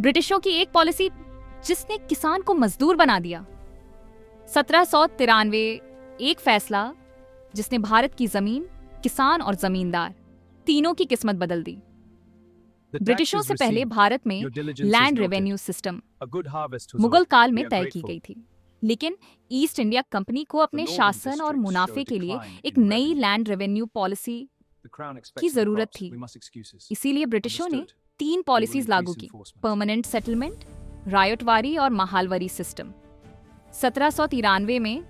ब्रिटिशों की एक पॉलिसी जिसने किसान को मजदूर बना दिया। 1793 एक फैसला जिसने भारत की जमीन, किसान और जमींदार तीनों की किस्मत बदल दी। ब्रिटिशों से पहले भारत में लैंड रेवेन्यू सिस्टम मुगल काल में तय की गई थी, लेकिन ईस्ट इंडिया कंपनी को अपने शासन और मुनाफे के लिए एक नई लैंड रेवेन्यू पॉलिसी की जरूरत थी। इसीलिए ब्रिटिशों ने 3 पॉलिसीज लागू की: परमानेंट सेटलमेंट, रायटवारी और महालवारी सिस्टम। 1793 में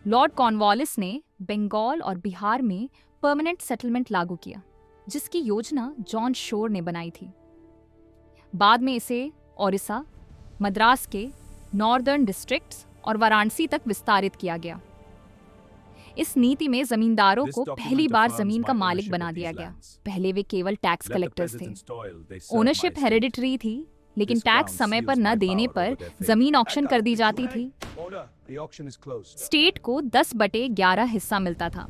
लॉर्ड कॉर्नवालिस ने बंगाल और बिहार में परमानेंट सेटलमेंट लागू किया, जिसकी योजना जॉन शोर ने बनाई थी। बाद में इसे ओडिशा, मद्रास के नॉर्दर्न डिस्ट्रिक्ट्स और वाराणसी तक विस्तारित किया गया। इस नीति में जमींदारों को पहली बार जमीन का मालिक बना दिया गया। पहले वे केवल टैक्स कलेक्टर्स थे। ओनरशिप हेरिडिटरी थी, लेकिन टैक्स समय पर न देने पर जमीन ऑक्शन कर दी जाती थी। स्टेट को 10/11 हिस्सा मिलता था,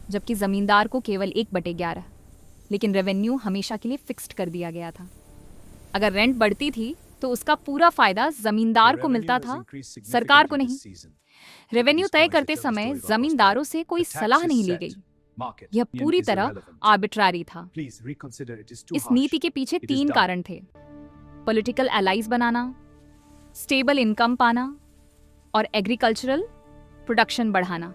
जबकि जमींदार को केवल 1/11। लेकिन रेवेन्यू हमेशा के लिए फिक्स्ड कर दिया गया था। अगर रेंट बढ़ती थी तो उसका पूरा फायदा जमींदार को मिलता था, सरकार को नहीं। रेवेन्यू तय करते समय जमींदारों से कोई सलाह नहीं ली गई। यह पूरी तरह आर्बिट्ररी था। इस नीति के पीछे 3 कारण थे: पॉलिटिकल एलाइज बनाना, स्टेबल इनकम पाना और एग्रीकल्चरल प्रोडक्शन बढ़ाना।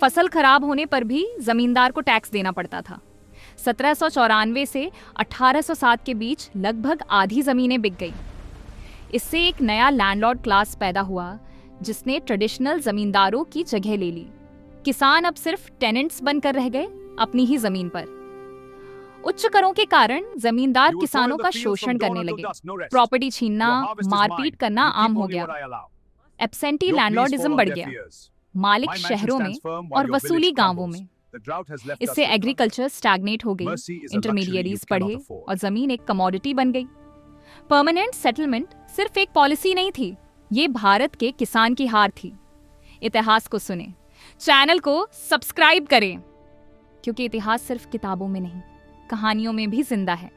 फसल खराब होने पर भी जमींदार को टैक्स देना पड़ता था। 1794 से 1807 के बीच लगभग आधी जमीनें बिक गई। इससे एक नया लैंडलॉर्ड क्लास पैदा हुआ, जिसने ट्रेडिशनल जमींदारों की जगह ले ली। किसान अब सिर्फ टेनेंट्स बनकर रह गए अपनी ही जमीन पर। उच्च करों के कारण जमींदार किसानों का शोषण करने लगे। प्रॉपर्टी छीनना, मारपीट करना आम हो गया। एब्सेंटी लैंडलॉर्डिज्म बढ़ गया, मालिक शहरों में और वसूली गांवों में। इससे एग्रीकल्चर स्टैग्नेट हो गई, इंटरमीडिएरीज बढ़े और जमीन एक कमोडिटी बन गई। परमानेंट सेटलमेंट सिर्फ एक पॉलिसी नहीं थी, ये भारत के किसान की हार थी। इतिहास को सुने, चैनल को सब्सक्राइब करें, क्योंकि इतिहास सिर्फ किताबों में नहीं, कहानियों में भी जिंदा है।